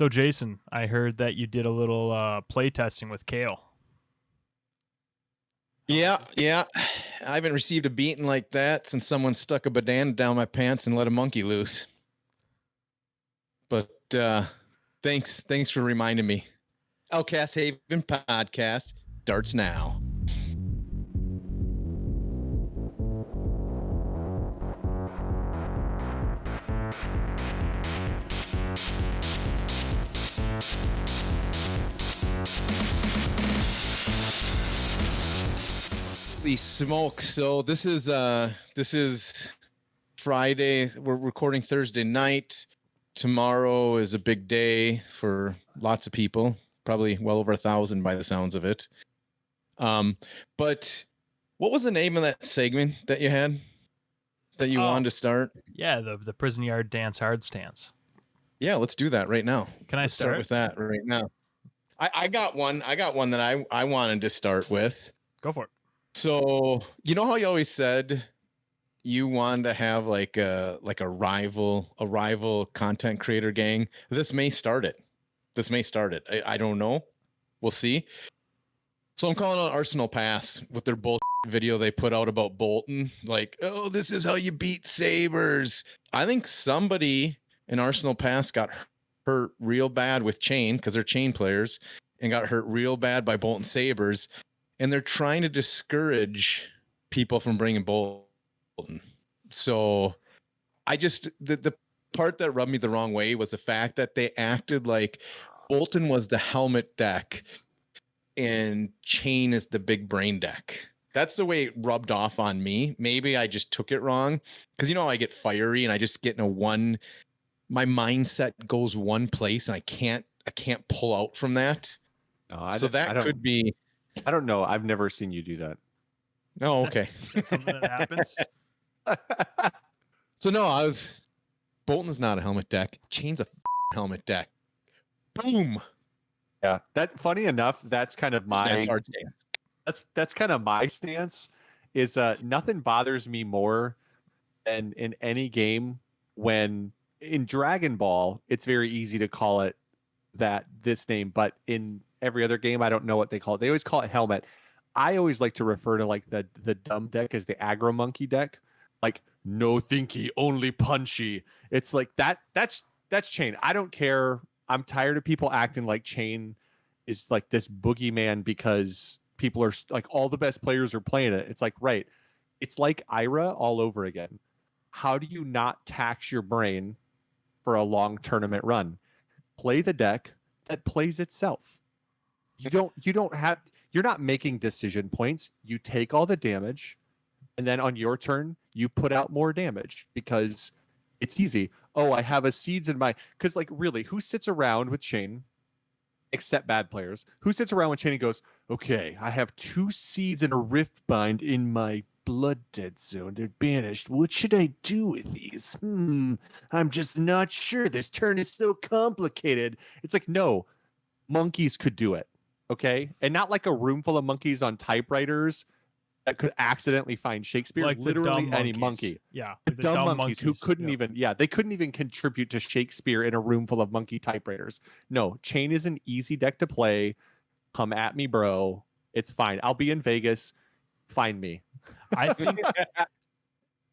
So, Jason, I heard that you did a little play testing with Kale. Yeah. I haven't received a beating like that since someone stuck a bandana down my pants and let a monkey loose. But thanks for reminding me. Outcast Haven podcast starts now. The smoke. So this is Friday. We're recording Thursday night. Tomorrow is a big day for lots of people, probably well over 1,000 by the sounds of it. But what was the name of that segment that you had that you wanted to start? Yeah, the prison yard dance hard stance. Yeah, let's do that right now. Can I start with that right now? I got one that I wanted to start with. Go for it. So you know how you always said you wanted to have like a rival content creator gang? This may start it. I don't know. We'll see. So I'm calling out Arsenal Pass with their bullshit video they put out about Bolton. Like, oh, this is how you beat Sabres. I think somebody in Arsenal Pass got hurt real bad with Chain because they're Chain players and got hurt real bad by Bolton Sabres. And they're trying to discourage people from bringing Bolton. So I just, the part that rubbed me the wrong way was the fact that they acted like Bolton was the helmet deck and Chain is the big brain deck. That's the way it rubbed off on me. Maybe I just took it wrong because you know I get fiery and I just get in my mindset goes one place and I can't pull out from that. No, so that could be. I don't know. I've never seen you do that. Oh, okay. Is that something that happens? So no, Bolton's not a helmet deck. Chain's a helmet deck. Boom. Yeah. Funny enough, that's kind of my hard stance. That's kind of my stance. Is nothing bothers me more than in any game when in Dragon Ball it's very easy to call it this name, but in every other game I don't know what they call it. They always call it helmet. I always like to refer to like the dumb deck as the aggro monkey deck. Like no thinky, only punchy. It's like that's Chain. I don't care. I'm tired of people acting like Chain is like this boogeyman because people are like all the best players are playing it. It's like, right. It's like Aria all over again. How do you not tax your brain for a long tournament run? Play the deck that plays itself. You're not making decision points. You take all the damage, and then on your turn, you put out more damage because it's easy. Oh, I have a seeds in my... Because, like, really, who sits around with Chain, except bad players, who sits around with Chain and goes, okay, I have 2 seeds and a rift bind in my blood dead zone. They're banished. What should I do with these? I'm just not sure. This turn is so complicated. It's like, no, monkeys could do it. Okay, and not like a room full of monkeys on typewriters that could accidentally find Shakespeare. Like literally any monkey. Yeah, the dumb monkeys who couldn't even. Yeah, they couldn't even contribute to Shakespeare in a room full of monkey typewriters. No, Chain is an easy deck to play. Come at me, bro. It's fine. I'll be in Vegas. Find me. I think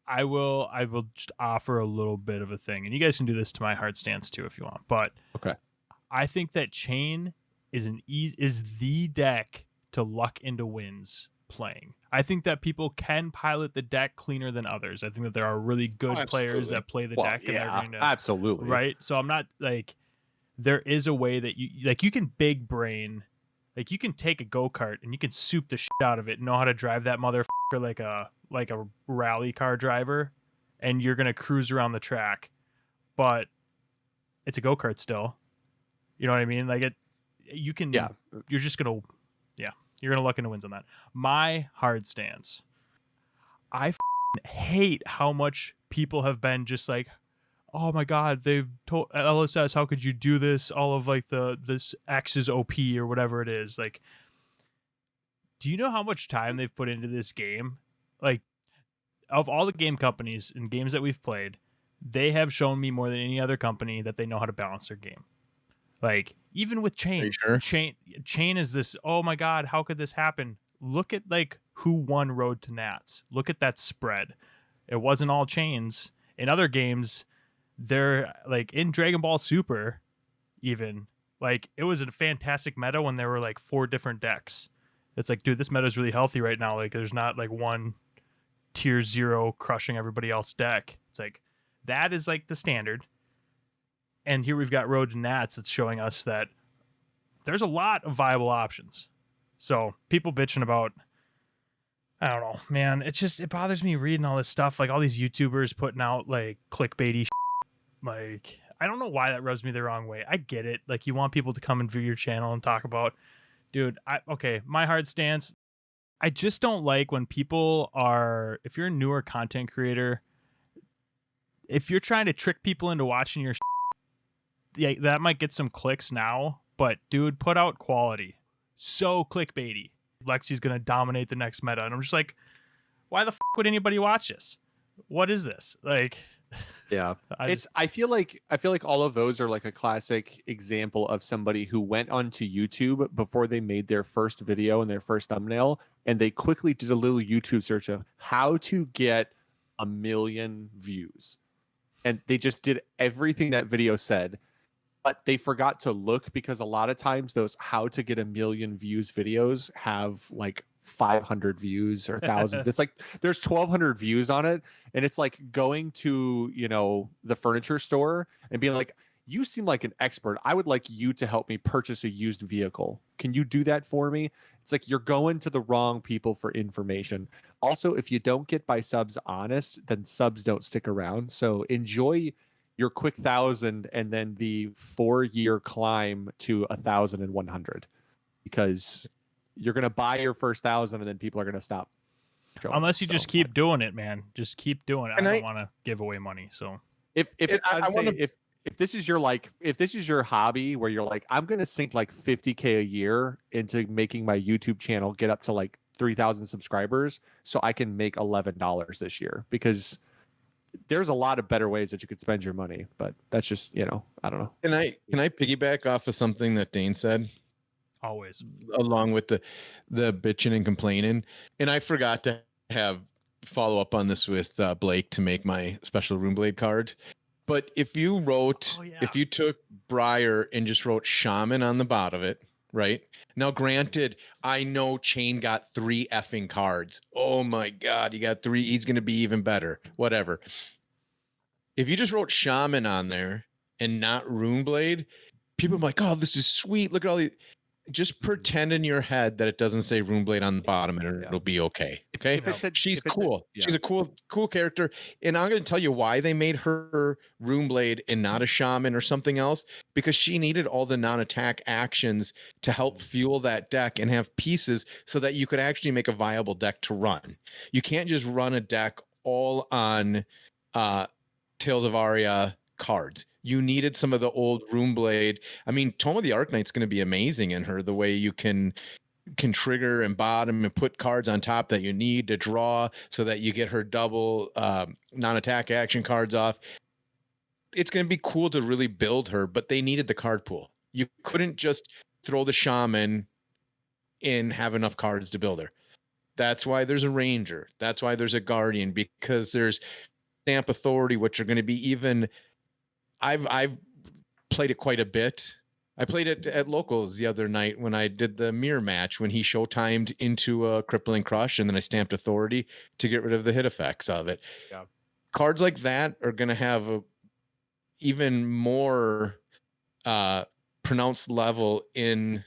I will just offer a little bit of a thing, and you guys can do this to my heart stance too if you want. But okay, I think that Chain is the deck to luck into wins playing. I think that people can pilot the deck cleaner than others. I think that there are really good players that play the deck. Yeah, and they're going to, absolutely. Right. So I'm not like, there is a way that you can big brain, like you can take a go-kart and you can soup the shit out of it and know how to drive that motherfucker like a rally car driver, and you're going to cruise around the track, but it's a go-kart still. You know what I mean? Like you're just going to, you're going to luck into wins on that. My hard stance. I hate how much people have been just like, oh my God, they've told LSS, how could you do this? All of like this X is OP or whatever it is. Like, do you know how much time they've put into this game? Like, of all the game companies and games that we've played, they have shown me more than any other company that they know how to balance their game. Like even with Are you Chain, sure? Chain is this. Oh my God, how could this happen? Look at like who won Road to Nats. Look at that spread. It wasn't all Chains. In other games, they're like in Dragon Ball Super, even like it was a fantastic meta when there were like 4 different decks. It's like, dude, this meta is really healthy right now. Like there's not like one tier 0 crushing everybody else's deck. It's like that is like the standard. And here we've got Road to Nats that's showing us that there's a lot of viable options. So people bitching about, I don't know, man. It bothers me reading all this stuff, like all these YouTubers putting out like clickbaity shit. Like I don't know why that rubs me the wrong way. I get it. Like you want people to come and view your channel and talk about, dude. Okay, my hard stance. I just don't like when people are. If you're a newer content creator, if you're trying to trick people into watching your, yeah, that might get some clicks now. But dude, put out quality. So clickbaity. Lexi's gonna dominate the next meta, and I'm just like, why the would anybody watch this? What is this? Like, yeah, I feel like all of those are like a classic example of somebody who went onto YouTube before they made their first video and their first thumbnail, and they quickly did a little YouTube search of how to get 1 million views, and they just did everything that video said. But they forgot to look because a lot of times those how to get 1 million views videos have like 500 views or 1,000. It's like there's 1,200 views on it. And it's like going to, the furniture store and being like, you seem like an expert. I would like you to help me purchase a used vehicle. Can you do that for me? It's like you're going to the wrong people for information. Also, if you don't get by subs honest, then subs don't stick around. So enjoy your quick 1,000 and then the 4-year climb to 1,100, because you're going to buy your first 1,000 and then people are going to stop showing. Unless you just keep doing it, man. Just keep doing it. I don't want to give away money. So if this is your hobby where you're like, I'm going to sink like $50K a year into making my YouTube channel get up to like 3,000 subscribers so I can make $11 this year, because there's a lot of better ways that you could spend your money, but that's just, I don't know. Can I piggyback off of something that Dane said? Always. Along with the bitching and complaining. And I forgot to have follow up on this with Blake to make my special Roomblade card. But if you wrote, if you took Briar and just wrote Shaman on the bottom of it, right? Now, granted, I know Chain got 3 effing cards. Oh my God, he got 3. He's going to be even better. Whatever. If you just wrote Shaman on there and not Roomblade, people are like, oh, this is sweet. Look at all these. Just pretend in your head that it doesn't say Roomblade on the bottom, and it'll be okay. Okay, she's cool. She's a cool character, and I'm going to tell you why they made her Roomblade and not a Shaman or something else. Because she needed all the non-attack actions to help fuel that deck and have pieces so that you could actually make a viable deck to run. You can't just run a deck all on Tales of Aria cards. You needed some of the old Roomblade. I mean, Toma the Arknight's going to be amazing in her, the way you can trigger and bottom and put cards on top that you need to draw so that you get her double non-attack action cards off. It's going to be cool to really build her, but they needed the card pool. You couldn't just throw the Shaman and have enough cards to build her. That's why there's a Ranger. That's why there's a Guardian, because there's Stamp Authority, which are going to be even... I've played it quite a bit. I played it at locals the other night when I did the mirror match, when he show timed into a Crippling Crush, and then I stamped Authority to get rid of the hit effects of it. Yeah. Cards like that are going to have a even more pronounced level in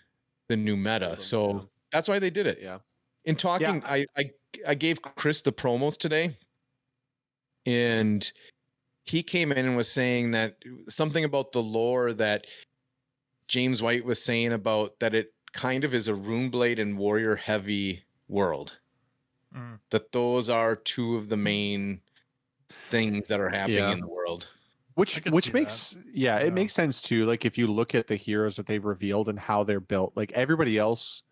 the new meta. So that's why they did it. Yeah. In talking, I gave Chris the promos today, and he came in and was saying that something about the lore that James White was saying about that it kind of is a Roomblade and Warrior heavy world. That those are 2 of the main things that are happening in the world. Which makes it makes sense too. Like if you look at the heroes that they've revealed and how they're built, like everybody else,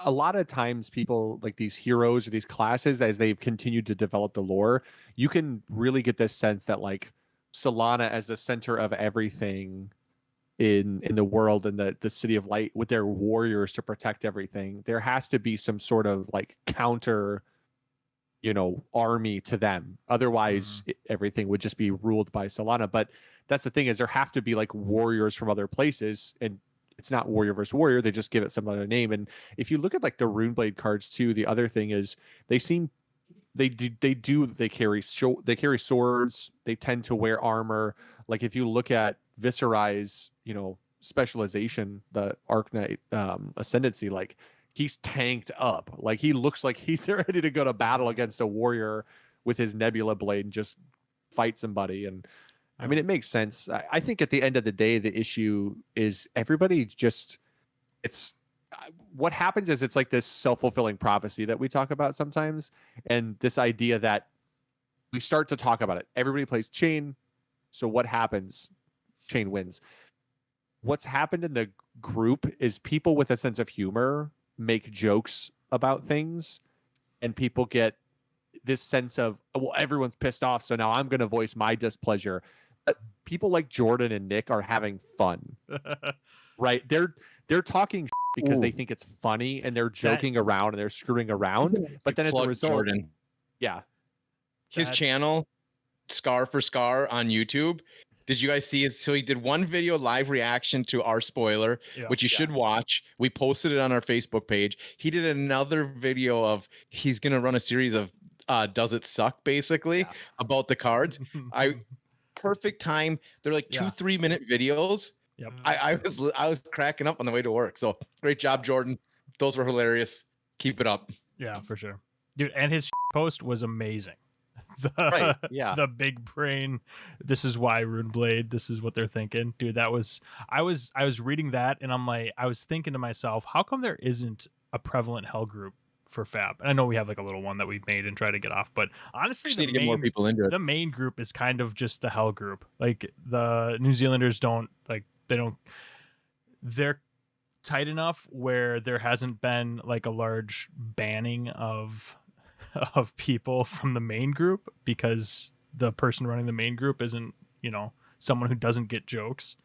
a lot of times people like these heroes or these classes, as they've continued to develop the lore, you can really get this sense that like Solana as the center of everything in the world and the City of Light with their warriors to protect everything, there has to be some sort of like counter, army to them. Otherwise, everything would just be ruled by Solana. But that's the thing, is there have to be like warriors from other places, and it's not warrior versus warrior. They just give it some other name. And if you look at like the Runeblade cards too, the other thing is they carry swords. They tend to wear armor. Like if you look at Viserai's, specialization, the Arknight ascendancy, like he's tanked up. Like he looks like he's ready to go to battle against a warrior with his Nebula blade and just fight somebody. And I mean, it makes sense. I think at the end of the day, the issue is everybody just, what happens is it's like this self-fulfilling prophecy that we talk about sometimes. And this idea that we start to talk about it. Everybody plays Chain. So what happens? Chain wins. What's happened in the group is people with a sense of humor make jokes about things, and people get this sense of, well, everyone's pissed off, so now I'm going to voice my displeasure. But people like Jordan and Nick are having fun, right? They're talking because they think it's funny, and they're joking around and they're screwing around. But then as a result, Jordan. His channel, Scar for Scar on YouTube. Did you guys see it? So he did one video live reaction to our spoiler, which you should watch. We posted it on our Facebook page. He did another video of he's going to run a series of Does It Suck, basically, about the cards. Perfect time. They're like 2-3 minute videos. Yep. I was cracking up on the way to work. So great job, Jordan. Those were hilarious. Keep it up. Yeah, for sure. Dude, and his post was amazing. The big brain, this is why Runeblade, this is what they're thinking. Dude, I was reading that, and I was thinking to myself, how come there isn't a prevalent hell group for Fab? And I know we have like a little one that we've made and try to get off, but honestly, need to get more people into it. The main group is kind of just the hell group. Like the New Zealanders they're tight enough where there hasn't been like a large banning of people from the main group, because the person running the main group isn't, someone who doesn't get jokes.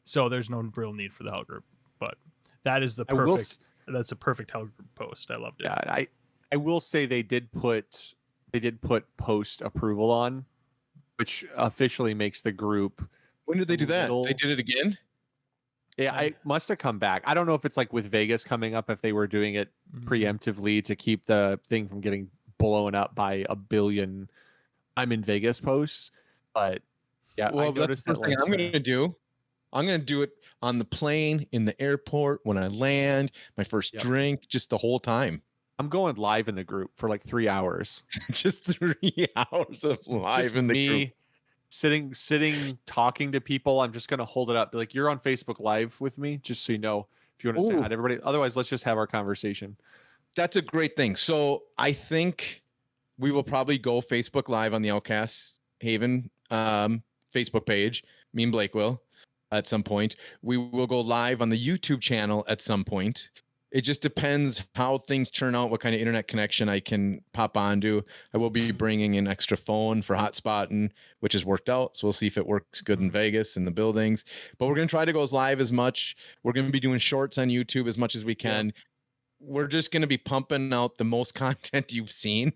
So there's no real need for the hell group. But that is that's a perfect hell group post. I loved it. Yeah, I will say they did put post approval on, which officially makes the group. When did they do that? They did it again? Yeah, I must have come back. I don't know if it's like with Vegas coming up, if they were doing it preemptively to keep the thing from getting blown up by a billion I'm in Vegas posts. But yeah, well, I noticed that's the thing I'm going to do. I'm going to do it on the plane, in the airport, when I land, my first drink, just the whole time. I'm going live in the group for like 3 hours. Just 3 hours of live just in the group. Sitting, talking to people. I'm just going to hold it up. Be like, you're on Facebook Live with me, just so you know, if you want to say hi to everybody. Otherwise, let's just have our conversation. That's a great thing. So I think we will probably go Facebook Live on the Outcast Haven Facebook page. Me and Blake will at some point. We will go live on the YouTube channel at some point. It just depends how things turn out, what kind of internet connection I can pop onto. I will be bringing an extra phone for hotspotting, which has worked out. So we'll see if it works good in Vegas, in the buildings. But we're going to try to go as live as much. We're going to be doing shorts on YouTube as much as we can. Yeah. We're just going to be pumping out the most content you've seen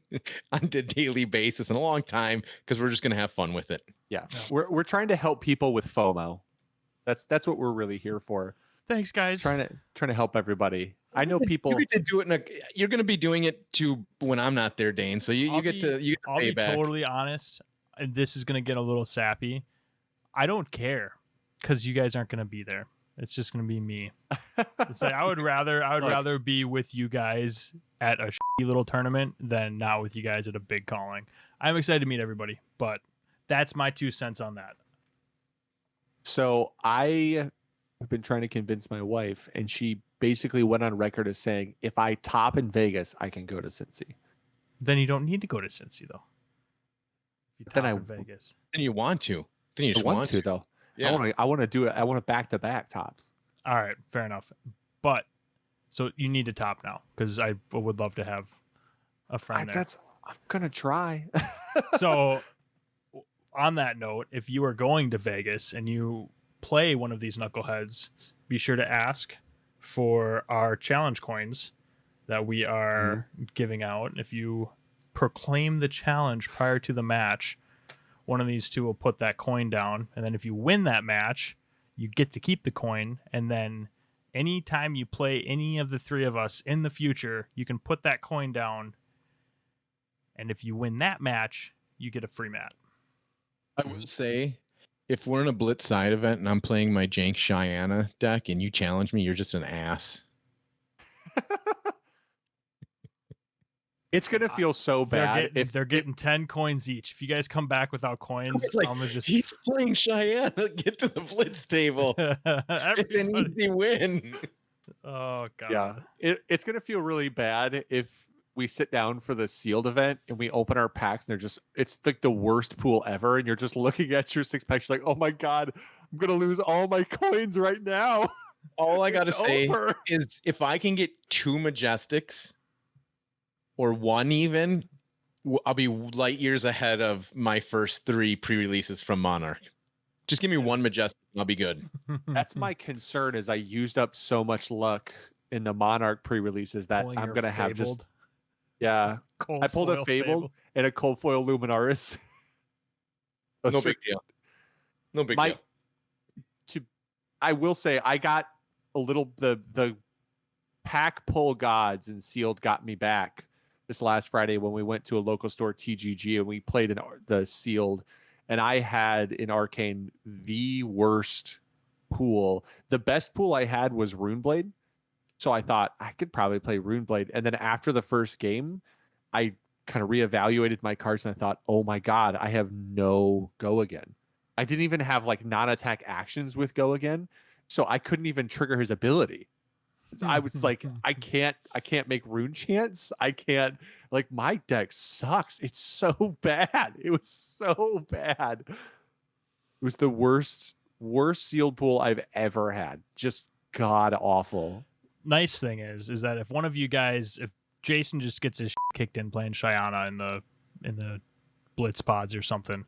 on a daily basis in a long time, because we're just going to have fun with it. Yeah. We're trying to help people with FOMO. That's what we're really here for. Thanks, guys. Trying to help everybody. I know people. You get to do it you're going to be doing it too when I'm not there, Dane. So you get to I'll pay be back. Totally honest, and this is going to get a little sappy. I don't care, because you guys aren't going to be there. It's just going to be me. It's like I would rather be with you guys at a shitty little tournament than not with you guys at a big calling. I'm excited to meet everybody, but that's my 2 cents on that. So I have been trying to convince my wife, and she basically went on record as saying, if I top in Vegas, I can go to Cincy. Then you don't need to go to Cincy, though. If you top in Vegas. Then you want to. Then you just want to, though. Yeah. I want to do it. I want to back-to-back tops. All right, fair enough. But so you need to top now, because I would love to have a friend there. I'm gonna try. So on that note, if you are going to Vegas and you play one of these knuckleheads, be sure to ask for our challenge coins that we are giving out. If you proclaim the challenge prior to the match, one of these two will put that coin down, and then if you win that match, you get to keep the coin, and then anytime you play any of the three of us in the future, you can put that coin down, and if you win that match, you get a free mat. I will say, if we're in a Blitz side event and I'm playing my Jank Cheyenne deck and you challenge me, you're just an ass. It's gonna feel so bad if they're getting 10 coins each. If you guys come back without coins, it's like, I'm gonna just he's playing Cheyenne. Get to the Blitz table. It's an easy win. Oh god. Yeah, it's gonna feel really bad if we sit down for the sealed event and we open our packs and it's like the worst pool ever, and you're just looking at your 6-packs, you're like, oh my god, I'm gonna lose all my coins right now. All I gotta say over. is if I can get 2 Majestics or 1 even, I'll be light years ahead of my first 3 pre-releases from Monarch. Just give me 1 Majestic and I'll be good. That's my concern, is I used up so much luck in the Monarch pre-releases that Pulling I'm your gonna have Fabled. just I pulled a Foil Fabled and a cold foil Luminaris. No big deal. No big deal. I will say I got a little the pack pull gods and sealed got me back this last Friday when we went to a local store, TGG, and we played in the sealed, and I had in Arcane the worst pool. The best pool I had was Runeblade, so I thought I could probably play Runeblade, and then after the first game, I kind of reevaluated my cards and I thought, oh my god, I have no go again. I didn't even have like non-attack actions with go again, so I couldn't even trigger his ability. I was like, I can't make rune chants. I can't, like, my deck sucks. It's so bad. It was so bad. It was the worst sealed pool I've ever had. Just god awful. Nice thing is that if one of you guys, if Jason just gets his kicked in playing Cheyenne in the Blitz pods or something,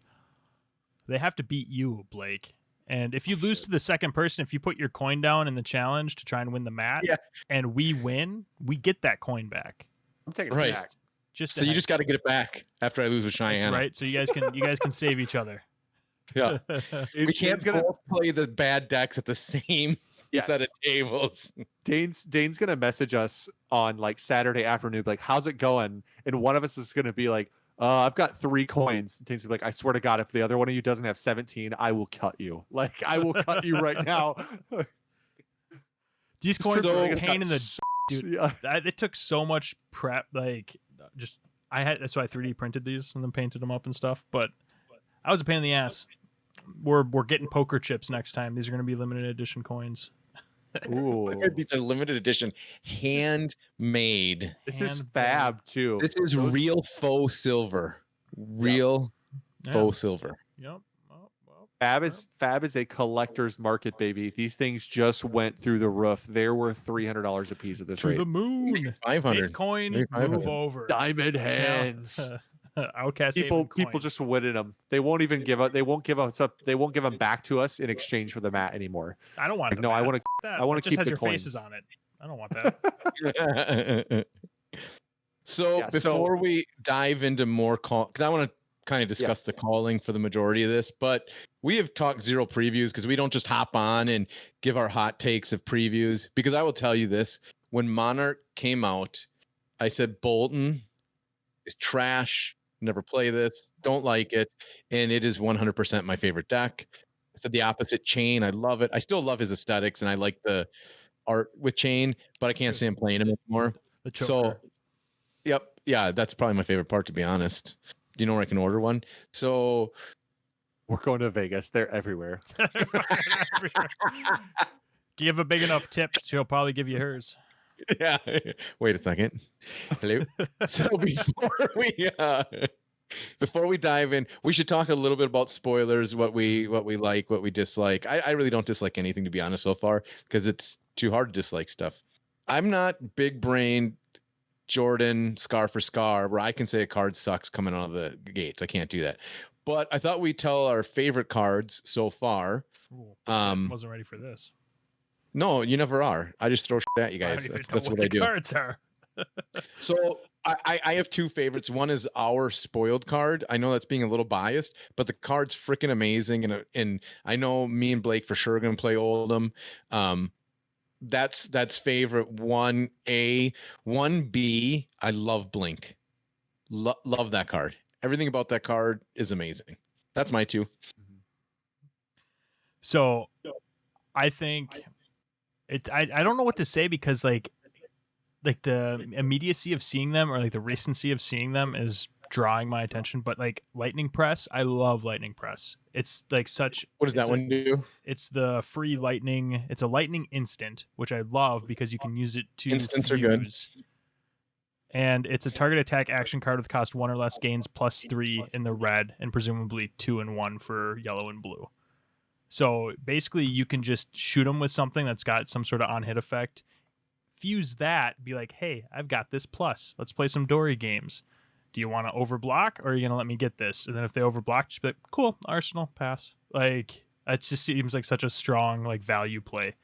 they have to beat you, Blake. And if you lose to the second person, if you put your coin down in the challenge to try and win the match, and we win, we get that coin back. I'm taking it back. So you just got to get it back after I lose with Cheyenne. That's right. So you guys can save each other. Yeah. We can't both play the bad decks at the same set of tables. Dane's gonna message us on like Saturday afternoon, like, how's it going? And one of us is gonna be like, I've got 3 coins. Dane's gonna be like, I swear to God, if the other one of you doesn't have 17, I will cut you. Like, I will cut you right now. These coins are a pain in the dude. It took so much prep. Like, I 3D printed these and then painted them up and stuff. But I was a pain in the ass. We're getting poker chips next time. These are going to be limited edition coins. Ooh, these are limited edition, handmade. This is fab too. This is real faux silver. Faux silver. Yep. Fab is a collector's market, baby. These things just went through the roof. They're worth $300 a piece at this rate. To the moon. 500. Bitcoin, move over. Diamond hands. Outcast people just winning them. They won't even give up. They won't give us up. They won't give them back to us in exchange for the mat anymore. I don't want. Like, no, I want to. I want to keep has the your coins. faces on it. I don't want that. Before we dive into more because I want to kind of discuss the calling for the majority of this, but we have talked zero previews because we don't just hop on and give our hot takes of previews. Because I will tell you this: when Monarch came out, I said Bolton is trash. Never play this, don't like it, and it is 100% my favorite deck. I said the opposite, Chain. I love it. I still love his aesthetics, and I like the art with Chain, but I can't say I'm playing him anymore. So, that's probably my favorite part, to be honest. Do you know where I can order one? So, we're going to Vegas. They're everywhere. Give a big enough tip, she'll probably give you hers. Yeah. Wait a second. Hello. So before we dive in, we should talk a little bit about spoilers, what we like, what we dislike. I really don't dislike anything, to be honest, so far, because it's too hard to dislike stuff. I'm not big brained Jordan scar for scar, where I can say a card sucks coming out of the gates. I can't do that. But I thought we'd tell our favorite cards so far. Ooh, Um, wasn't ready for this. No, you never are. I just throw shit at you I guys. don't even That's know what what I the do. cards are. So I have two favorites. One is our spoiled card. I know that's being a little biased, but the card's freaking amazing. And I know me and Blake for sure are gonna play Oldham. That's favorite 1A. 1B, I love Blink. Love that card. Everything about that card is amazing. That's my two. So I think I don't know what to say because like the immediacy of seeing them or like the recency of seeing them is drawing my attention. But like Lightning Press, I love Lightning Press. It's like such. What does that one do? It's the free lightning. It's a lightning instant, which I love because you can use it to Instants fuse. are good. And it's a target attack action card with cost 1 or less, gains +3 in the red, and presumably 2 and 1 for yellow and blue. So basically, you can just shoot them with something that's got some sort of on hit effect. Fuse that, be like, hey, I've got this plus. Let's play some Dory games. Do you want to overblock or are you going to let me get this? And then if they overblock, just be like, cool, Arsenal, pass. Like, it just seems like such a strong like value play.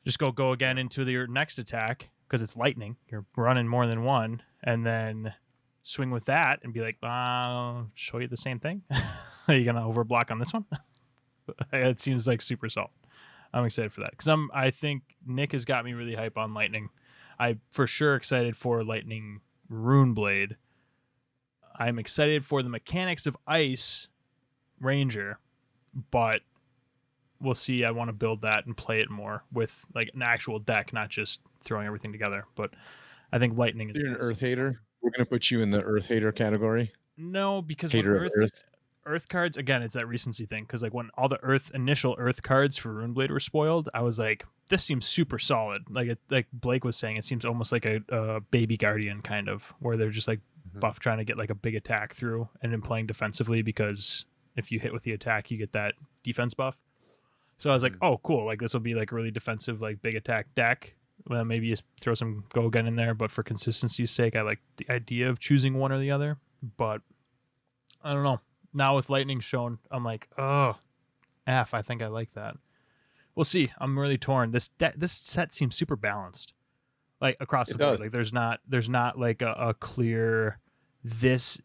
Just go again into your next attack because it's lightning. You're running more than one, and then swing with that and be like, I'll show you the same thing. Are you going to overblock on this one? It seems like super solid. I'm excited for that because I think Nick has got me really hype on Lightning. I'm for sure excited for Lightning Runeblade. I'm excited for the mechanics of Ice Ranger, but we'll see. I want to build that and play it more with like an actual deck, not just throwing everything together. But I think Lightning is. You're an Earth hater. We're gonna put you in the Earth hater category. No, because Hater when of Earth. Earth cards, again, it's that recency thing. Because like when all the initial Earth cards for Runeblade were spoiled, I was like, this seems super solid. Like Blake was saying, it seems almost like a baby guardian kind of, where they're just like buff trying to get like a big attack through and then playing defensively because if you hit with the attack, you get that defense buff. So I was like, oh, cool. Like this will be like a really defensive, like big attack deck. Well, maybe you throw some go again in there, but for consistency's sake, I like the idea of choosing one or the other. But I don't know. Now with Lightning shown, I'm like, oh, I think I like that. We'll see. I'm really torn. This set seems super balanced, like across the board. Like there's not like a clear this.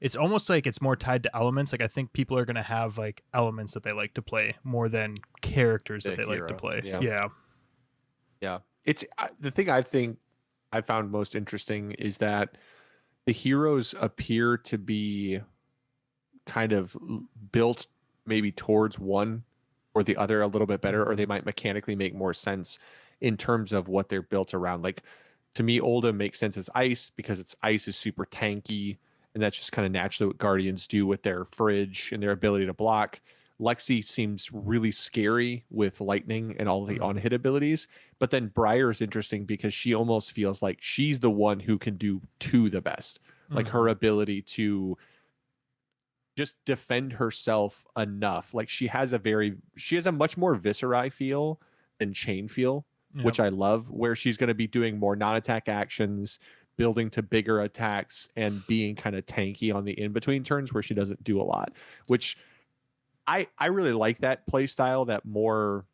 It's almost like it's more tied to elements. Like I think people are gonna have like elements that they like to play more than characters that they like to play. Yeah. It's the thing I think I found most interesting is that the heroes appear to be kind of built maybe towards one or the other a little bit better, or they might mechanically make more sense in terms of what they're built around. Like to me, Oldham makes sense as ice because ice is super tanky, and that's just kind of naturally what Guardians do with their fridge and their ability to block. Lexi seems really scary with lightning and all the on-hit abilities, but then Briar is interesting because she almost feels like she's the one who can do two the best. Like her ability to just defend herself enough. Like she has a much more Visceri feel than Chain feel, which I love, where she's going to be doing more non-attack actions, building to bigger attacks, and being kind of tanky on the in-between turns where she doesn't do a lot, which I really like that play style. That more,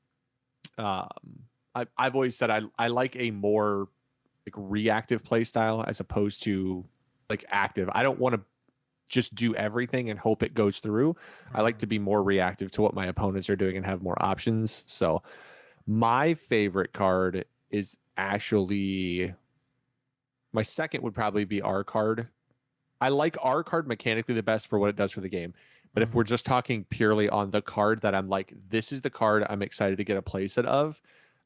I've always said I like a more like reactive play style as opposed to like active. I don't want to just do everything and hope it goes through. I like to be more reactive to what my opponents are doing and have more options. So my favorite card is actually, my second would probably be our card. I like our card mechanically the best for what it does for the game. But if we're just talking purely on the card that I'm like, this is the card I'm excited to get a playset of,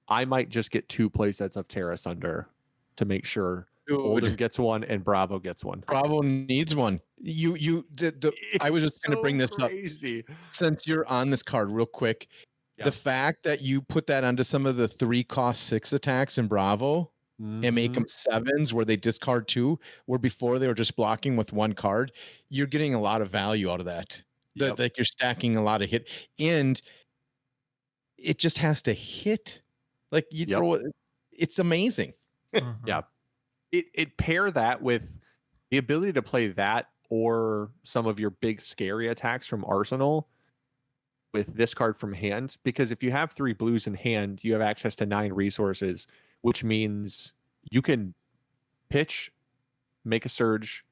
I might just get 2 playsets of Terra Sunder to make sure Oldham gets one and Bravo gets one. Bravo needs one. I was just going to bring this up since you're on this card real quick. Yeah. The fact that you put that onto some of the 3 cost 6 attacks in Bravo and make them 7s where they discard 2, where before they were just blocking with 1 card, you're getting a lot of value out of that. Like you're stacking a lot of hit, and it just has to hit. Like you throw it, it's amazing. Yeah. It pair that with the ability to play that or some of your big scary attacks from Arsenal with this card from hand, because if you have 3 blues in hand, you have access to 9 resources, which means you can pitch, make a surge,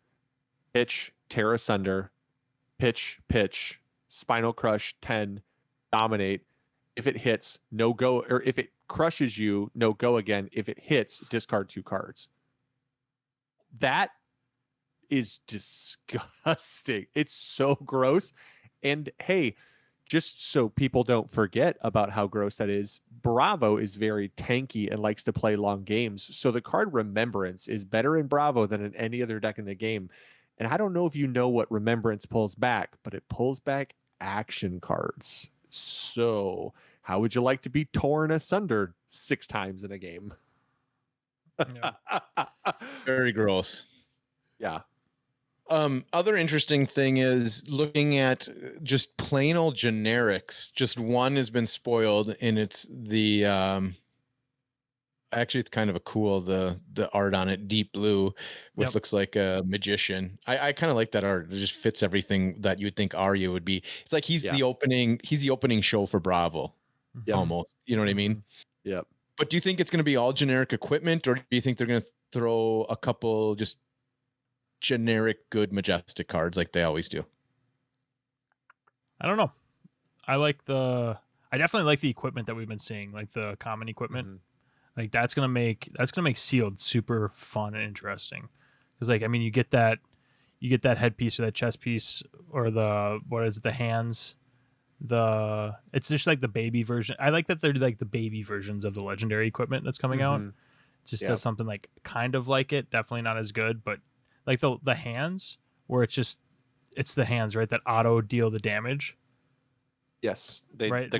pitch, tear asunder, pitch, spinal crush, 10, dominate. If it hits, no go, or if it crushes you, no go again. If it hits, discard 2 cards. That is disgusting. It's so gross. And hey, just so people don't forget about how gross that is, Bravo is very tanky and likes to play long games. So the card Remembrance is better in Bravo than in any other deck in the game. And I don't know if you know what Remembrance pulls back, but it pulls back action cards. So how would you like to be torn asunder 6 times in a game? Yeah. Very gross. Yeah. Other interesting thing is looking at just plain old generics. Just one has been spoiled, and it's the actually it's kind of a cool the art on it, deep blue, which Yep. looks like a magician. I kind of like that art. It just fits everything that you would think Aria would be. It's like he's the opening show for Bravo. Yep. Almost. You know what I mean? Yep. But do you think it's going to be all generic equipment, or do you think they're going to throw a couple just generic good Majestic cards like they always do? I don't know. I definitely like the equipment that we've been seeing, like the common equipment. Mm-hmm. Like that's gonna make sealed super fun and interesting. Because like, I mean, you get that headpiece or that chest piece or the hands. It's just like the baby version. I like that they're like the baby versions of the legendary equipment that's coming out. It just does something like kind of like it. Definitely not as good, but like the hands where it's the hands, right, that auto deal the damage. Yes, right, the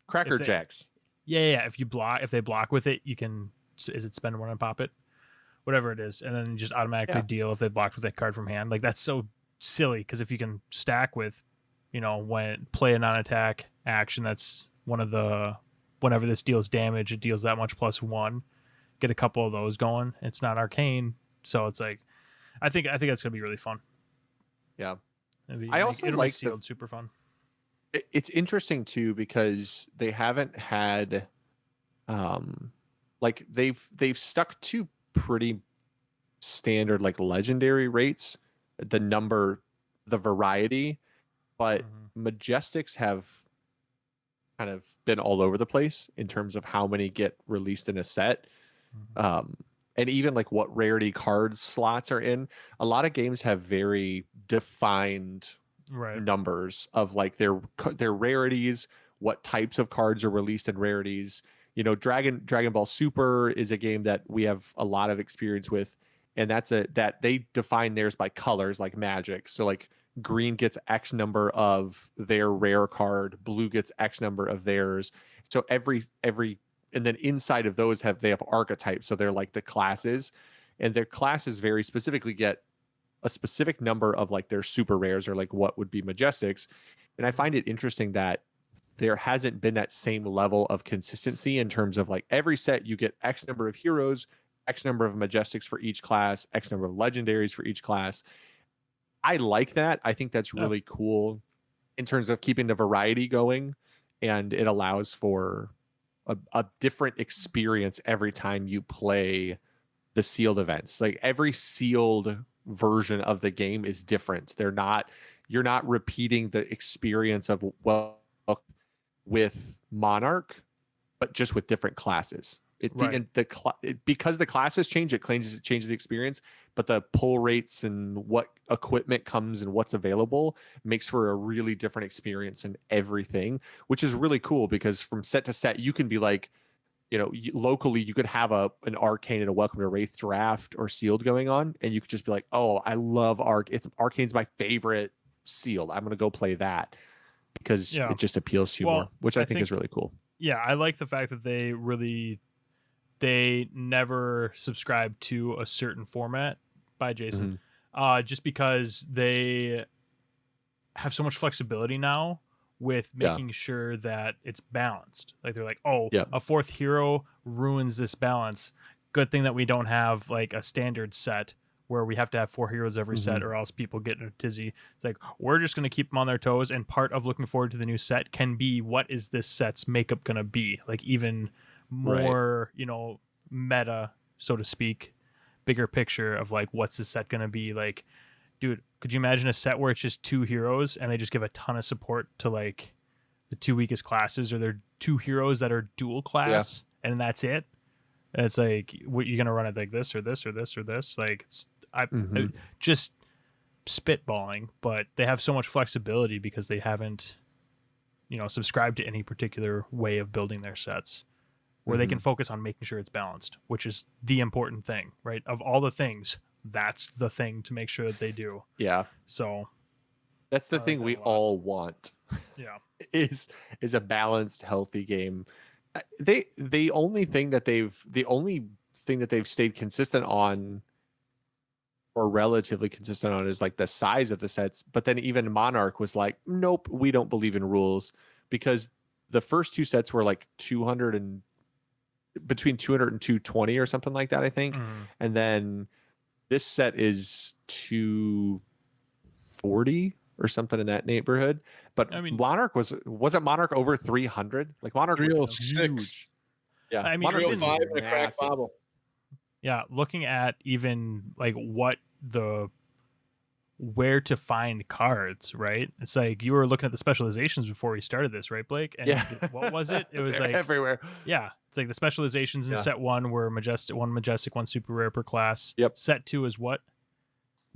cracker jacks. Yeah. If they block with it, you can. Is it spend 1 and pop it, whatever it is, and then you just automatically deal if they blocked with that card from hand. Like that's so silly because if you can stack with, when play a non-attack action, that's whenever this deals damage, it deals that much +1. Get a couple of those going. It's not arcane, so it's like. I think that's gonna be really fun. Yeah, I also like sealed super fun. It's interesting too because they haven't had, like they've stuck to pretty standard like legendary rates, the variety, but Majestics have kind of been all over the place in terms of how many get released in a set. And even like what rarity card slots are in. A lot of games have very defined numbers of like their rarities, what types of cards are released in rarities. Dragon Ball Super is a game that we have a lot of experience with, and that they define theirs by colors like Magic. So like green gets X number of their rare card, blue gets X number of theirs. So every and then inside of those they have archetypes. So they're like the classes, and their classes very specifically get a specific number of like their super rares or like what would be Majestics. And I find it interesting that there hasn't been that same level of consistency in terms of like every set you get X number of heroes, X number of Majestics for each class, X number of legendaries for each class. I like that. I think that's really cool in terms of keeping the variety going, and it allows for a different experience every time you play the sealed events. Like every sealed version of the game is different. You're not repeating the experience of with Monarch, but just with different classes. Because the classes change, it changes the experience, but the pull rates and what equipment comes and what's available makes for a really different experience in everything, which is really cool because from set to set, you can be like, locally you could have an Arcane and a Welcome to Wraith draft or sealed going on, and you could just be like, oh, I love Arcane's my favorite sealed. I'm going to go play that because it just appeals to you more, which I think is really cool. Yeah, I like the fact that they never subscribe to a certain format by Jason, just because they have so much flexibility now with making sure that it's balanced. Like they're like, a fourth hero ruins this balance. Good thing that we don't have like a standard set where we have to have 4 heroes every set or else people get in a tizzy. It's like, we're just going to keep them on their toes. And part of looking forward to the new set can be, what is this set's makeup going to be? Like even more, meta, so to speak, bigger picture of like, what's the set going to be? Like, dude, could you imagine a set where it's just 2 heroes and they just give a ton of support to like the 2 weakest classes, or they're 2 heroes that are dual class and that's it? And it's like, what, you're going to run it like this or this or this or this? Like, it's I just spitballing, but they have so much flexibility because they haven't, subscribed to any particular way of building their sets, where they can focus on making sure it's balanced, which is the important thing, right? Of all the things, that's the thing to make sure that they do. Yeah. So that's the thing we all want. Yeah. is a balanced, healthy game. The only thing that they've stayed consistent on, or relatively consistent on, is like the size of the sets. But then even Monarch was like, nope, we don't believe in rules, because the first 2 sets were like between 200 and 220 or something like that, I think. And then this set is 240 or something in that neighborhood. But I mean, Monarch wasn't Monarch over 300? Like Monarch was huge. Yeah, I mean, Monarch 305 and a crack bobble. Yeah, looking at even like where to find cards, right? It's like you were looking at the specializations before we started this, right, Blake? And what was it? It was like everywhere. Yeah, it's like the specializations in set 1 were one majestic, 1 super rare per class. Yep. Set 2 is what?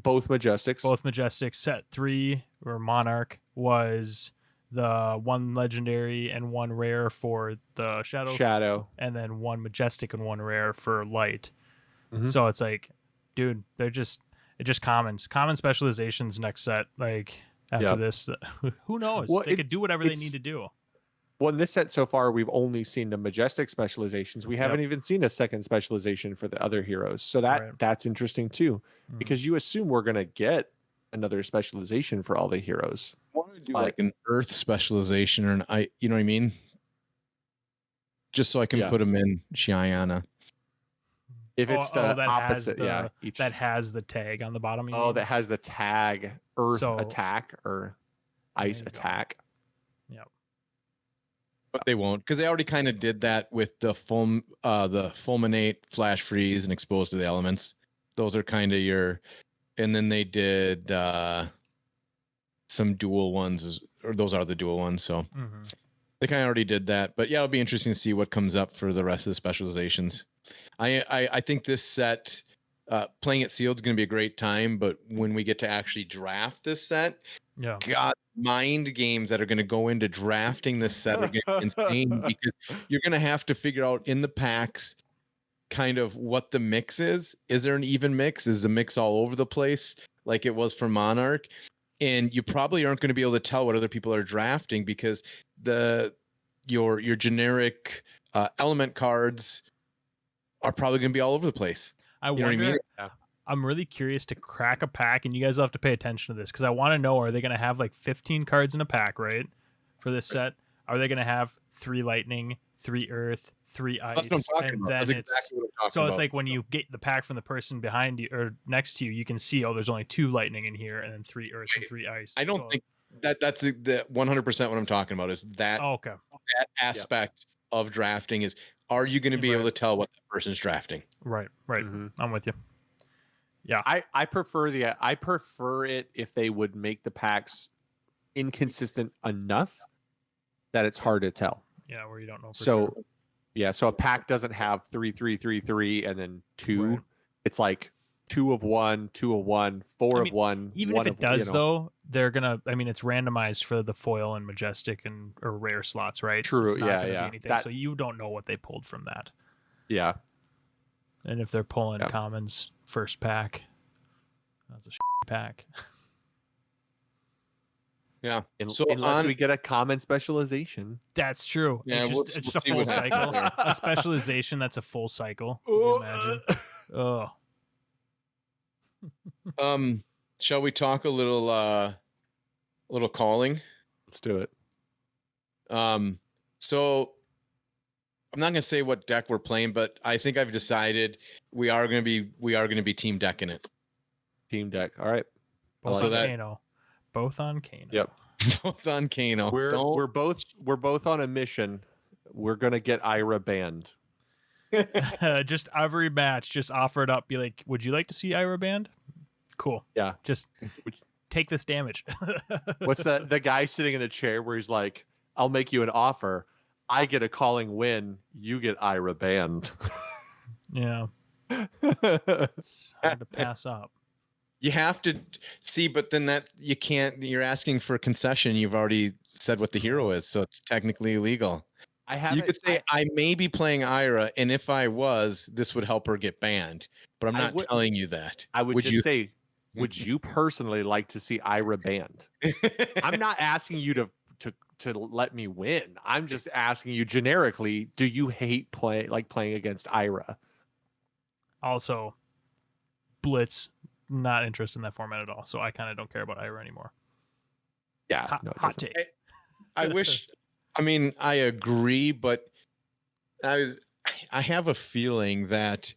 Both Majestics. Set 3 or Monarch was the 1 legendary and 1 rare for the shadow, and then 1 majestic and 1 rare for light. So it's like, dude, they're just common specializations next set. Like after this, who knows? Well, they could do whatever they need to do. Well, in this set so far, we've only seen the majestic specializations. We haven't even seen a second specialization for the other heroes. So that's interesting too, because you assume we're gonna get another specialization for all the heroes. I want to do like an earth specialization, or you know what I mean? Just so I can put them in Shiana. If it's the opposite, that has the tag on the bottom. That has the tag Earth Attack or Ice Attack. Yeah, but they won't, because they already kind of did that with the fulminate, flash freeze, and exposed to the elements. Those are kind of your, and then they did some dual ones, or those are the dual ones. So they kind of already did that. But yeah, it'll be interesting to see what comes up for the rest of the specializations. I think this set, playing it sealed, is going to be a great time, but when we get to actually draft this set, God, mind games that are going to go into drafting this set are going to be insane, because you're going to have to figure out in the packs kind of what the mix is. Is there an even mix? Is the mix all over the place like it was for Monarch? And you probably aren't going to be able to tell what other people are drafting, because your generic element cards are probably going to be all over the place. I wonder. I'm really curious to crack a pack, and you guys will have to pay attention to this, because I want to know: are they going to have like 15 cards in a pack, right, for this set? Are they going to have 3 lightning, 3 earth, 3 ice, and then it's like when you get the pack from the person behind you or next to you, you can see, there's only 2 lightning in here, and then 3 earth and 3 ice. I don't think that's the 100% what I'm talking about. Is that that aspect of drafting is, are you going to be able to tell what the person's drafting? Right. I'm with you. Yeah, I prefer it if they would make the packs inconsistent enough that it's hard to tell. Yeah, where you don't know. So a pack doesn't have 3, 3, 3, 3, and then 2. Right. It's like 2 of 1, 2 of 1, 4 of 1. Even if it does, though, they're gonna. I mean, it's randomized for the foil and majestic or rare slots, right? True. It's not be anything, so you don't know what they pulled from that. Yeah. And if they're pulling commons first pack, that's a pack. Yeah. So unless we get a common specialization. That's true. Yeah, it's just a full cycle. A specialization that's a full cycle. Can you imagine? Shall we talk a little calling? Let's do it. So I'm not gonna say what deck we're playing, but I think I've decided we are gonna be team decking it. Team deck. All right. Both So on that- Kano. Both on Kano. Yep. Both on Kano. We're both on a mission. We're gonna get Ira banned. Just every match, just offer it up. Be like, would you like to see Ira banned? Cool. Yeah. Just take this damage. What's that? The guy sitting in the chair where he's like, "I'll make you an offer. I get a calling win. You get Ira banned." Yeah. It's hard to pass up. You have to see, but then that you can't. You're asking for a concession. You've already said what the hero is, so it's technically illegal. You could say I may be playing Ira, and if I was, this would help her get banned. But I'm not telling you that. I would just you say, would you personally like to see Ira banned? I'm not asking you to let me win. I'm just asking you generically, do you hate playing against Ira? Also, Blitz, not interested in that format at all. So I kind of don't care about Ira anymore. Yeah, hot take. I wish. I mean, I agree, but I have a feeling that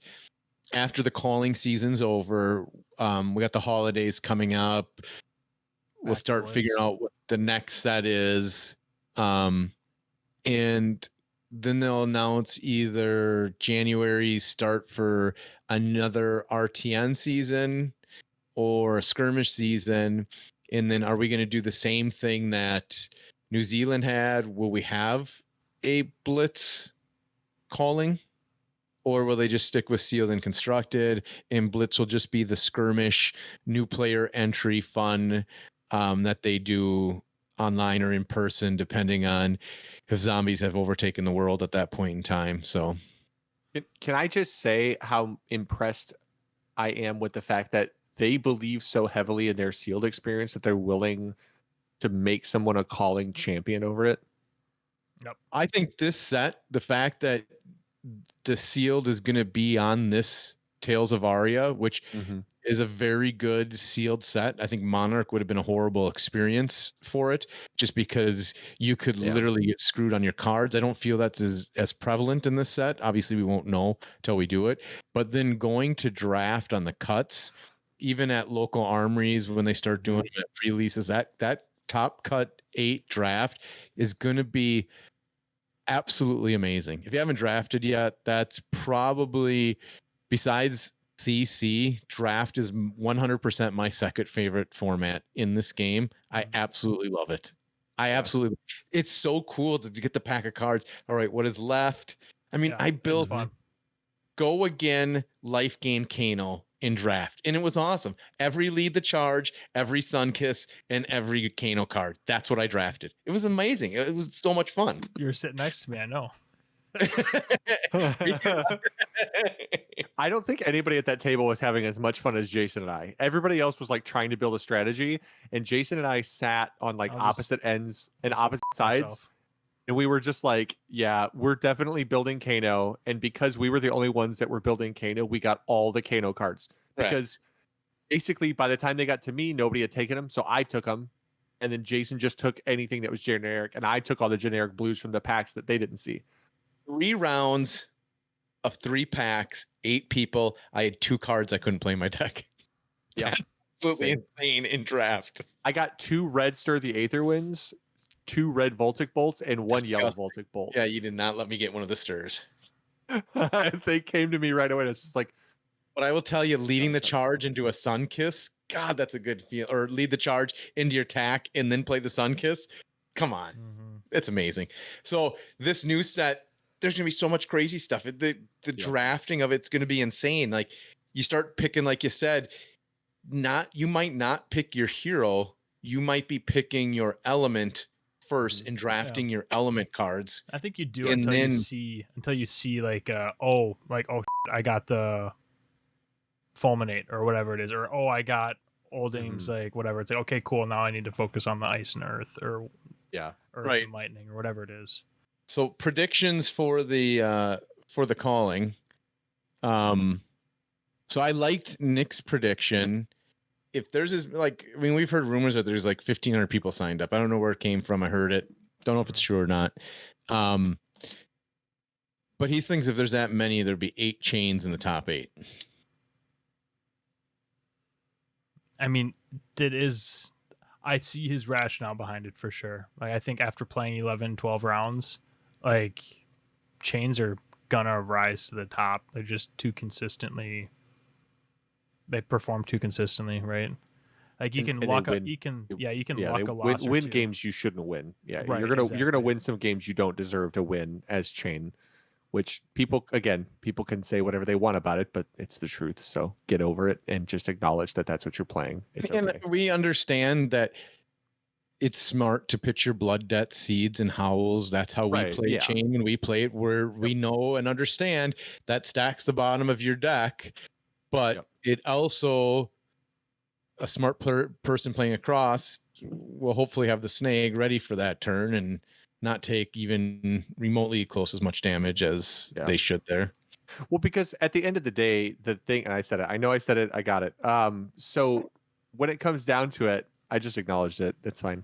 after the calling season's over, we got the holidays coming up. We'll start figuring out what the next set is. And then they'll announce either January start for another RTN season or a skirmish season. And then are we going to do the same thing that New Zealand had? Will we have a blitz calling? Or will they just stick with sealed and constructed, and blitz will just be the skirmish new player entry fun that they do online or in person, depending on if zombies have overtaken the world at that point in time. So can I just say how impressed I am with the fact that they believe so heavily in their sealed experience that they're willing to make someone a calling champion over it? Yep. I think this set, the fact that the sealed is going to be on this Tales of Aria, which is a very good sealed set. I think Monarch would have been a horrible experience for it, just because you could literally get screwed on your cards. I don't feel that's as prevalent in this set. Obviously, we won't know till we do it. But then going to draft on the cuts, even at local armories when they start doing them at pre-releases, that top cut 8 draft is going to be absolutely amazing. If you haven't drafted yet, that's probably, besides CC, draft is 100% my second favorite format in this game. I absolutely love it. It's so cool to get the pack of cards. All right, what is left? I mean, I built Go Again, Life Gain Kano in draft, and it was awesome. Every Lead the Charge, every Sunkiss, and every Kano card. That's what I drafted. It was amazing. It was so much fun. You were sitting next to me, I know. I don't think anybody at that table was having as much fun as Jason and I. Everybody else was like trying to build a strategy, and Jason and I sat on like opposite ends and opposite sides. And we were just like, yeah, we're definitely building Kano. And because we were the only ones that were building Kano, we got all the Kano cards. Because basically by the time they got to me, nobody had taken them. So I took them. And then Jason just took anything that was generic. And I took all the generic blues from the packs that they didn't see. 3 rounds of 3 packs, 8 people. I had 2 cards I couldn't play in my deck. Yeah. Absolutely insane in draft. I got 2 red Stir the Aether Winds, 2 red Voltic Bolts, and 1 yellow Voltic Bolt. Yeah, you did not let me get one of the stirs. They came to me right away. It's just like, but I will tell you, leading the charge into a Sun Kiss, God, that's a good feel. Or lead the charge into your attack and then play the Sun Kiss. Come on. It's amazing. So this new set, there's gonna be so much crazy stuff. The drafting of it's gonna be insane. Like you start picking, like you said, you might not pick your hero, you might be picking your element first and drafting your element cards. I think you do until you see like I got the Fulminate or whatever it is, or I got Old Ames, like whatever. It's like, okay, cool, now I need to focus on the Ice and Earth, or Earth and Lightning, or whatever it is. So predictions for the calling. So I liked Nick's prediction. If there's we've heard rumors that there's like 1,500 people signed up. I don't know where it came from. I heard it. Don't know if it's true or not. But he thinks if there's that many, there'd be 8 chains in the top 8. I mean, I see his rationale behind it for sure. Like, I think after playing 11, 12 rounds, like, chains are gonna rise to the top. They're just too consistently. They perform too consistently, right? Like you can lock up, you can lock a loss. Win games you shouldn't win. Yeah, right, you're gonna win some games you don't deserve to win as chain. Which people can say whatever they want about it, but it's the truth. So get over it and just acknowledge that that's what you're playing. It's okay. And we understand that it's smart to pitch your blood debt, seeds, and howls. That's how we play chain, and we play it where we know and understand that stacks the bottom of your deck. But it also, a smart person playing across will hopefully have the snag ready for that turn and not take even remotely close as much damage as they should there. Well, because at the end of the day, the thing, and I said it, I know I said it, I got it. So when it comes down to it, I just acknowledged it. It's fine.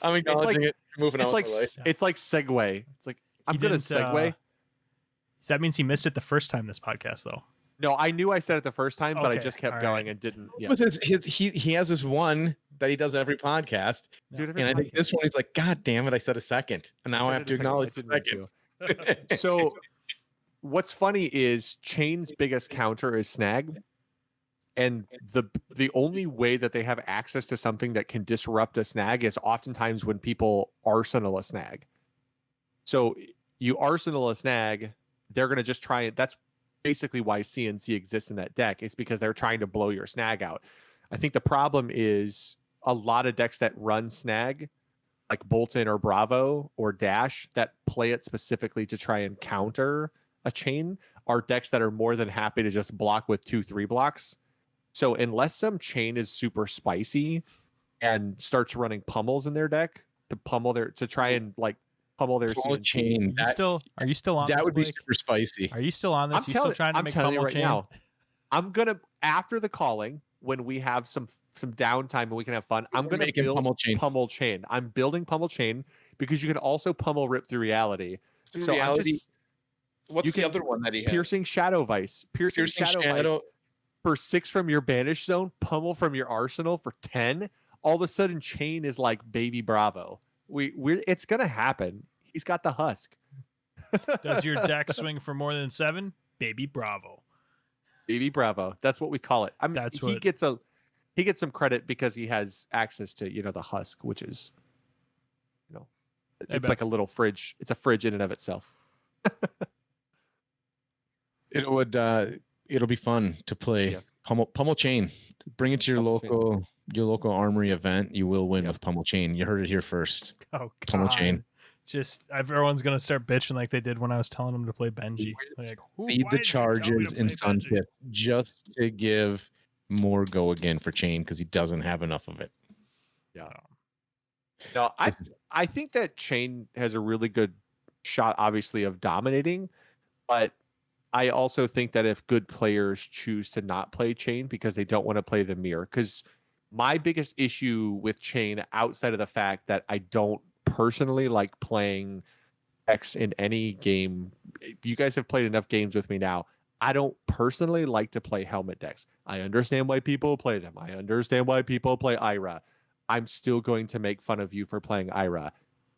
I'm acknowledging it. Moving on. It's like segue. It's like, I'm going to segue. That means he missed it the first time this podcast, though. No, I knew I said it the first time, but I just kept going and didn't. Yeah. He has this one that he does every podcast. And I think this one, he's like, God damn it, I said a second. And now I have to acknowledge the second. So what's funny is chain's biggest counter is snag. And the only way that they have access to something that can disrupt a snag is oftentimes when people arsenal a snag. So you arsenal a snag, they're going to just try it. That's basically why CNC exists in that deck. It's because they're trying to blow your snag out. I think the problem is a lot of decks that run snag, like Bolton or Bravo or Dash, that play it specifically to try and counter a chain, are decks that are more than happy to just block with 2-3 blocks. So unless some chain is super spicy and starts running pummels in their deck to try and like pummel their chain. Are you still on? That this, would be Blake? super spicy. Are you still on this? I'm telling you right now. I'm gonna, after the calling, when we have some downtime and we can have fun, I'm gonna build Pummel Chain. I'm building Pummel Chain because you can also pummel Rip through reality. So reality. What's the other one that he has? Piercing Shadow Vice. Piercing Shadow Vice for 6 from your banish zone. Pummel from your arsenal for 10. All of a sudden, Chain is like Baby Bravo. It's gonna happen. He's got the husk. Does your deck swing for more than 7? Baby Bravo. Baby Bravo. That's what we call it. I mean, he gets some credit because he has access to, the husk, which is, it's like a little fridge. It's a fridge in and of itself. It'll be fun to play Pummel Chain. Bring it to your local armory event. You will win with Pummel Chain. You heard it here first. Oh, God. Pummel Chain. Just everyone's gonna start bitching like they did when I was telling them to play Benji. Like, feed the charges in Sunship just to give more go again for Chain because he doesn't have enough of it. Yeah. No, I think that Chain has a really good shot, obviously, of dominating, but I also think that if good players choose to not play Chain because they don't want to play the mirror, because my biggest issue with Chain, outside of the fact that I don't personally like playing X in any game, you guys have played enough games with me now. I don't personally like to play helmet decks. I understand why people play them. I understand why people play Ira. I'm still going to make fun of you for playing Ira.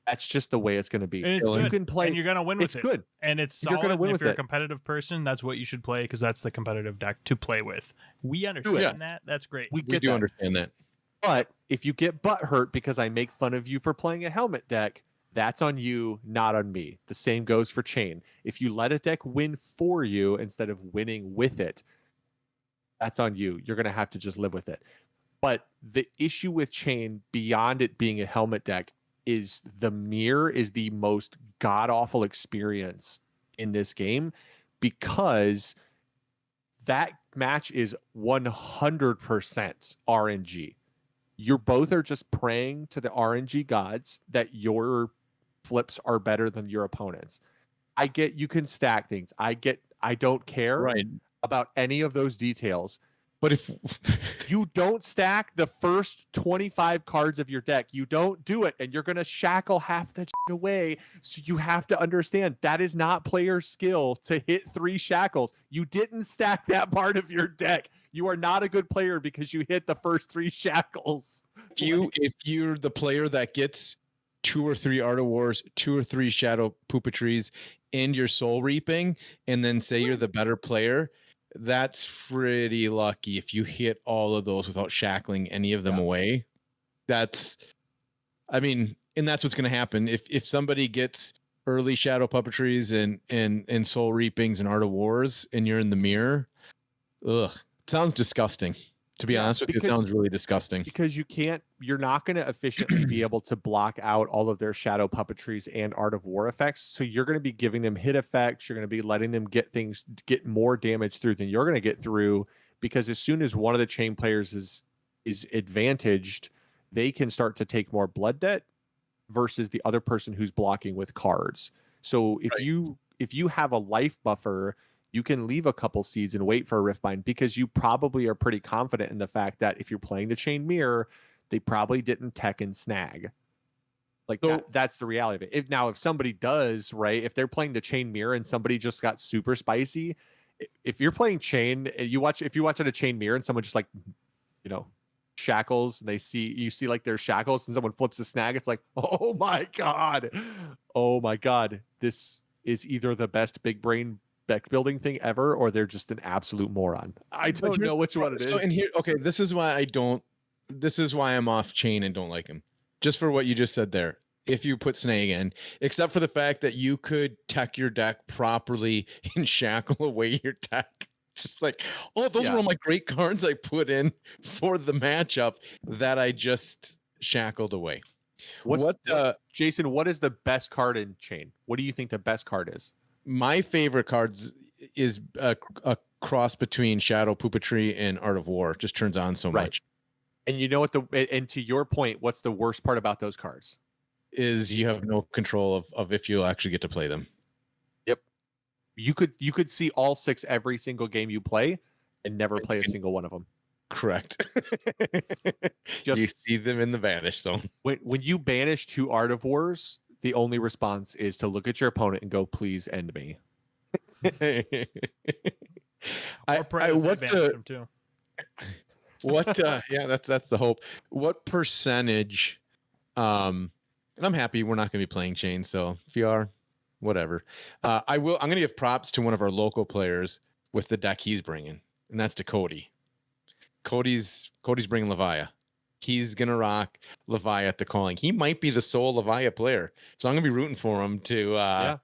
That's just the way it's going to be. And it's good. You can play, and you're going to win with it. It's good. And it's solid. If you're a competitive person, that's what you should play because that's the competitive deck to play with. We understand that. That's great. We do understand that. But if you get butt hurt because I make fun of you for playing a helmet deck, that's on you, not on me. The same goes for Chain. If you let a deck win for you instead of winning with it, that's on you. You're going to have to just live with it. But the issue with Chain, beyond it being a helmet deck, is the mirror is the most god-awful experience in this game because that match is 100% RNG. You both are just praying to the RNG gods that your flips are better than your opponents. I get you can stack things. I don't care about any of those details. But if you don't stack the first 25 cards of your deck, you don't do it, and you're going to shackle half the away. So you have to understand that is not player skill to hit 3 shackles. You didn't stack that part of your deck. You are not a good player because you hit the first 3 shackles. If you're the player that gets 2 or 3 Art of Wars, 2 or 3 Shadow Puppetries, and your Soul Reaping, and then say you're the better player, that's pretty lucky if you hit all of those without shackling any of them away. That's, I mean, and that's what's going to happen if somebody gets early Shadow Puppetries and Soul Reapings and Art of Wars, and you're in the mirror. Ugh, it sounds disgusting. To be honest with you, it sounds really disgusting. Because you're not going to efficiently be able to block out all of their Shadow Puppetries and Art of War effects. So you're going to be giving them hit effects. You're going to be letting them get more damage through than you're going to get through. Because as soon as one of the chain players is advantaged, they can start to take more blood debt versus the other person who's blocking with cards. So if you have a life buffer, you can leave a couple seeds and wait for a Riftbind because you probably are pretty confident in the fact that if you're playing the Chain Mirror, they probably didn't tech and snag. Like that's the reality of it. If somebody does, right, if they're playing the Chain Mirror and somebody just got super spicy, if you're playing Chain, if you watch at a Chain Mirror and someone just like, shackles, and you see like their shackles and someone flips a snag, it's like, oh my god, this is either the best big brain deck building thing ever, or they're just an absolute moron. I don't know which one it is. And here, okay, this is why I'm off Chain and don't like him. Just for what you just said there. If you put Snag in, except for the fact that you could tech your deck properly and shackle away your deck. Just like, oh, those were all my great cards I put in for the matchup that I just shackled away. Jason, what is the best card in Chain? What do you think the best card is? My favorite cards is a cross between Shadow Puppetry and Art of War. Just turns on so much. And you know what and to your point, what's the worst part about those cards? Is you have no control of if you'll actually get to play them. Yep. You could see all 6 every single game you play and never play a single one of them. Correct. You see them in the banish zone. When you banish 2 Art of Wars, the only response is to look at your opponent and go, please end me. That's the hope. What percentage, and I'm happy we're not going to be playing Chain, so if you are, whatever. I'm going to give props to one of our local players with the deck he's bringing, and that's to Cody. Cody's bringing Levia. He's going to rock Levia at the calling. He might be the sole Levia player, so I'm going to be rooting for him to,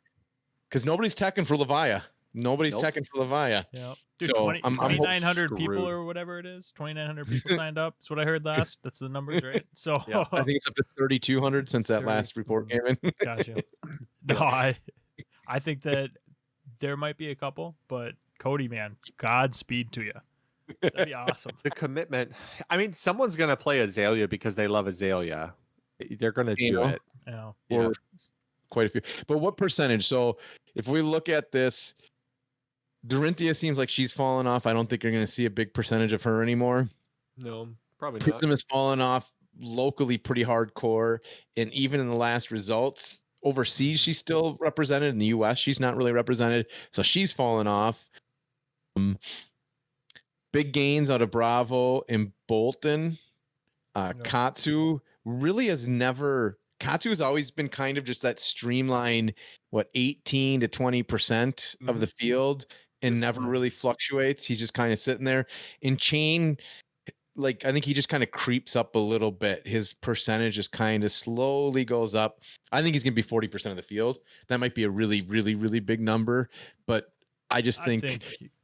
because nobody's teching for Levia. Nobody's teching for Levia. Yeah. Dude, so 2,900 people or whatever it is. 2,900 people signed up. That's what I heard last. That's the numbers, right? So I think it's up to 3,200 since that last report came in. Gotcha. No, I think that there might be a couple, but Cody, man, Godspeed to you. That'd be awesome. The commitment. I mean, someone's gonna play Azalea because they love Azalea. They're gonna do it. Yeah. Or quite a few. But what percentage? So if we look at this, Dorinthia seems like she's fallen off. I don't think you're going to see a big percentage of her anymore. No, probably not. Prism has fallen off locally pretty hardcore. And even in the last results, overseas, she's still represented. In the US, she's not really represented. So she's fallen off. Big gains out of Bravo and Bolton. Katsu really has never... Katsu has always been kind of just that streamline, 18 to 20% of the field, and never really fluctuates. He's just kind of sitting there. In Chain, I think he just kind of creeps up a little bit. His percentage just kind of slowly goes up. I think he's going to be 40% of the field. That might be a really, really, really big number, but I think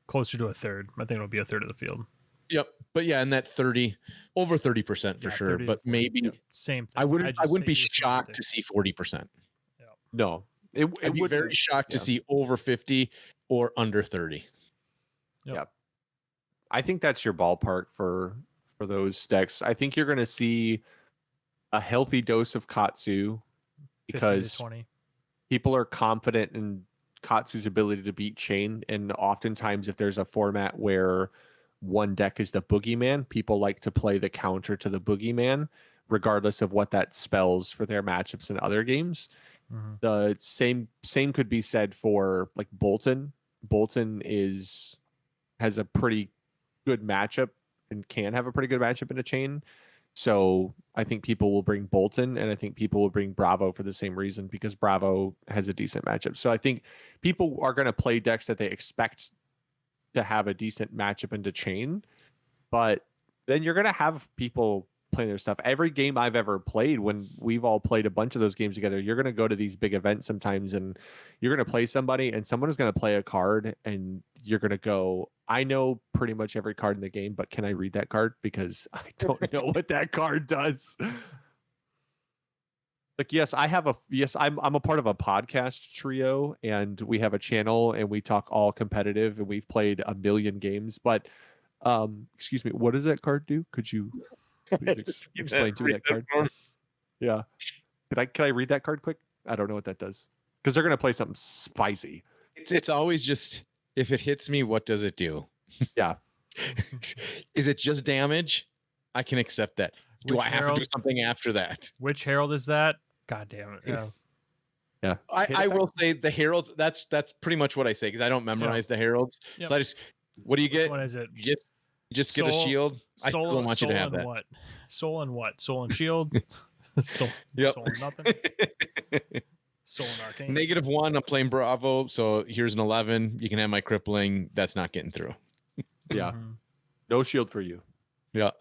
closer to a third. I think it'll be a third of the field. Yep. But yeah, in that over 30% for sure. But maybe same thing. I wouldn't be shocked to see 40%. Yeah. No. I'd be very shocked to see over 50 or under 30. Yep. I think that's your ballpark for those decks. I think you're going to see a healthy dose of Katsu because people are confident in Katsu's ability to beat Chain. And oftentimes if there's a format where one deck is the boogeyman, people like to play the counter to the boogeyman, regardless of what that spells for their matchups in other games. Mhm. The same could be said for like Bolton. Bolton has a pretty good matchup and can have a pretty good matchup in a chain. So I think people will bring Bolton, and I think people will bring Bravo for the same reason, because Bravo has a decent matchup. So I think people are going to play decks that they expect to have a decent matchup into chain, but then you're going to have people playing their stuff. Every game I've ever played, when we've all played a bunch of those games together, you're going to go to these big events sometimes, and you're going to play somebody, and someone is going to play a card, and you're going to go, I know pretty much every card in the game, but can I read that card? Because I don't know what that card does. Like, yes, I'm a part of a podcast trio, and we have a channel, and we talk all competitive, and we've played a million games, but excuse me, what does that card do? Could you please explain to me that card? Yeah. Can I read that card quick? I don't know what that does. Because they're gonna play something spicy. It's always just, if it hits me, what does it do? Yeah. Is it just damage? I can accept that. Do Which I have Herald? to do something after that? Which Herald is that? God damn it. Yeah. Yeah. I will say the heralds. That's pretty much what I say, because I don't memorize the heralds. Yep. So I just, what do you get? What is it? Just get a shield. I still don't want you to have and that. What? Soul and what? Soul and shield. soul, Yep. soul and nothing. Soul and arcane. -1. I'm playing Bravo, so here's an 11. You can have my crippling. That's not getting through. Yeah. Mhm. No shield for you. Yeah.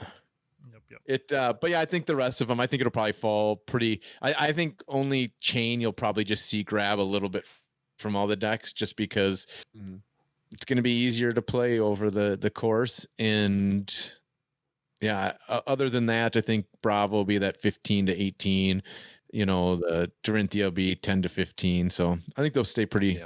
Yep. But yeah, I think the rest of them, I think it'll probably fall pretty. I think only chain you'll probably just see grab a little bit from all the decks, just because it's going to be easier to play over the course. And yeah, other than that, I think Bravo will be that 15 to 18. The Dorinthia will be 10 to 15. So I think they'll stay pretty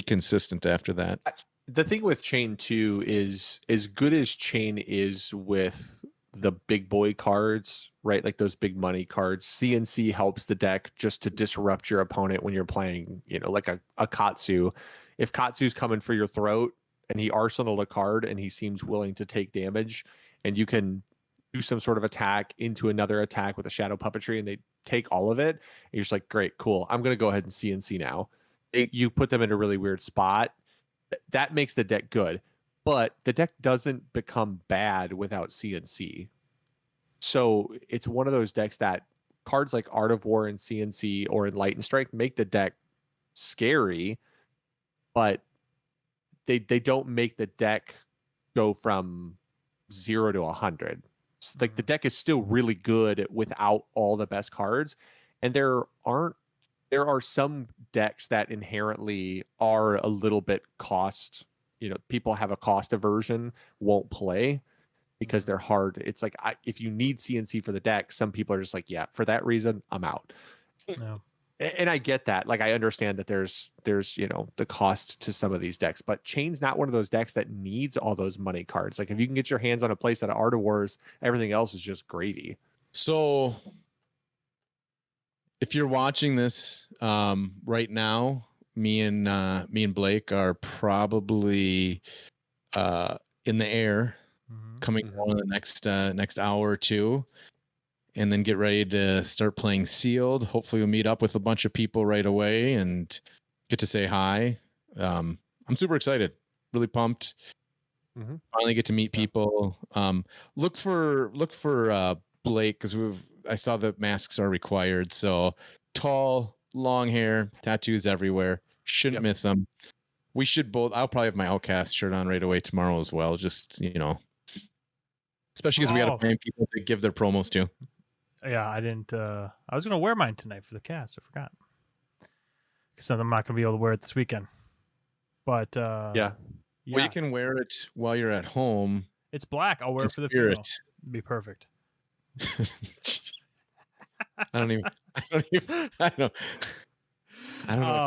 consistent after that. The thing with chain too is, as good as chain is with the big boy cards, right? Like those big money cards, CNC helps the deck just to disrupt your opponent when you're playing, like a Katsu. If Katsu's coming for your throat and he arsenaled a card and he seems willing to take damage, and you can do some sort of attack into another attack with a shadow puppetry, and they take all of it, and you're just like, great, cool, I'm going to go ahead and CNC now. You put them in a really weird spot. That makes the deck good, but the deck doesn't become bad without CNC. So it's one of those decks that cards like Art of War and CNC or Enlightened Strike make the deck scary, but they don't make the deck go from 0 to 100. So, like, the deck is still really good without all the best cards, and there are some decks that inherently are a little bit cost. People have a cost aversion, won't play because they're hard. It's like, if you need CNC for the deck, some people are just like, yeah, for that reason, I'm out. No. And I get that. Like, I understand that there's the cost to some of these decks, but Chain's not one of those decks that needs all those money cards. Like, if you can get your hands on a place out of Art of Wars, everything else is just gravy. So if you're watching this right now, me and Blake are probably in the air, coming on in the next hour or two, and then get ready to start playing Sealed. Hopefully we'll meet up with a bunch of people right away and get to say hi. I'm super excited, really pumped. Finally get to meet people. Look for Blake, because I saw the masks are required. So tall, long hair, tattoos everywhere. Shouldn't miss them. We should both. I'll probably have my Outcast shirt on right away tomorrow as well. Just, especially because we got to find people to give their promos to. Yeah, I didn't. I was gonna wear mine tonight for the cast. I forgot, because I'm not gonna be able to wear it this weekend. But well, you can wear it while you're at home. It's black. I'll wear it for the funeral. It'd be perfect. I don't know what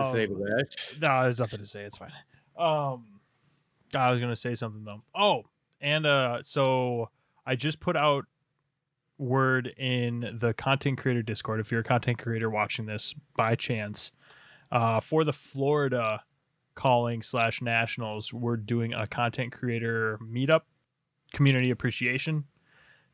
to say to that. No, there's nothing to say. It's fine. I was gonna say something though. Oh, and so I just put out word in the content creator Discord. If you're a content creator watching this by chance, for the Florida calling / nationals, we're doing a content creator meetup, community appreciation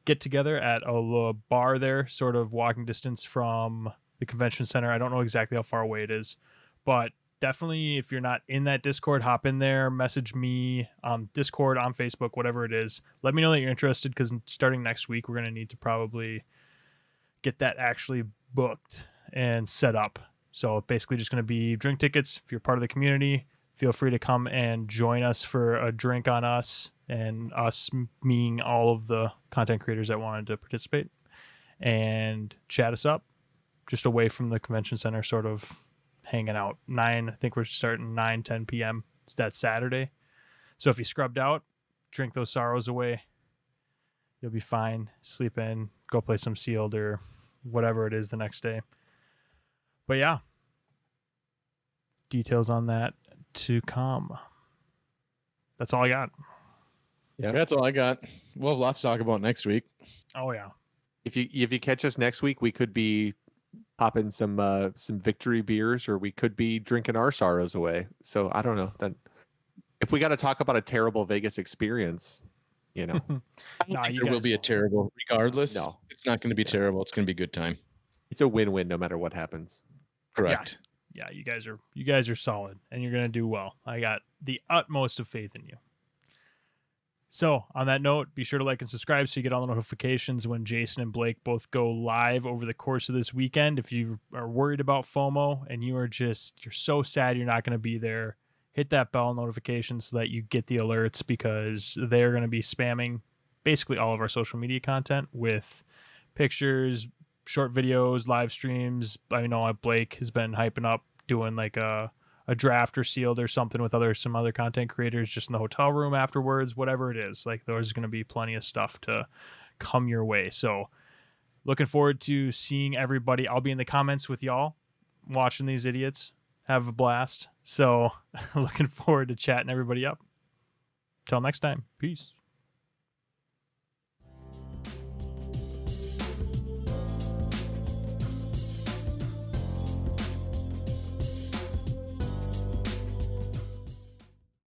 get together at a bar there, sort of walking distance from the convention center. I don't know exactly how far away it is, but definitely if you're not in that Discord, hop in there, message me on Discord, on Facebook, whatever it is. Let me know that you're interested, because starting next week, we're going to need to probably get that actually booked and set up. So basically just going to be drink tickets. If you're part of the community, feel free to come and join us for a drink on us, and us meaning all of the content creators that wanted to participate, and chat us up just away from the convention center, sort of hanging out. I think we're starting 9-10 p.m. It's that Saturday. So if you scrubbed out, drink those sorrows away. You'll be fine. Sleep in, go play some Sealed or whatever it is the next day. But yeah, details on that to come. That's all I got. Yeah, that's all I got. We'll have lots to talk about next week. Oh yeah. If you catch us next week, we could be popping some victory beers, or we could be drinking our sorrows away. So I don't know. Then if we got to talk about a terrible Vegas experience, I don't think there will be a terrible, regardless. No, it's not going to be terrible. It's going to be a good time. It's a win-win no matter what happens. Correct. Yeah, you guys are solid, and you're gonna do well. I got the utmost of faith in you. So on that note, be sure to like and subscribe so you get all the notifications when Jason and Blake both go live over the course of this weekend. If you are worried about FOMO and you're so sad you're not going to be there, hit that bell notification so that you get the alerts, because they're going to be spamming basically all of our social media content with pictures, short videos, live streams. I know Blake has been hyping up doing like a draft or Sealed or something with some other content creators just in the hotel room afterwards, whatever it is. Like, there's going to be plenty of stuff to come your way. So looking forward to seeing everybody. I'll be in the comments with y'all watching these idiots have a blast. So looking forward to chatting everybody up. Till next time. Peace.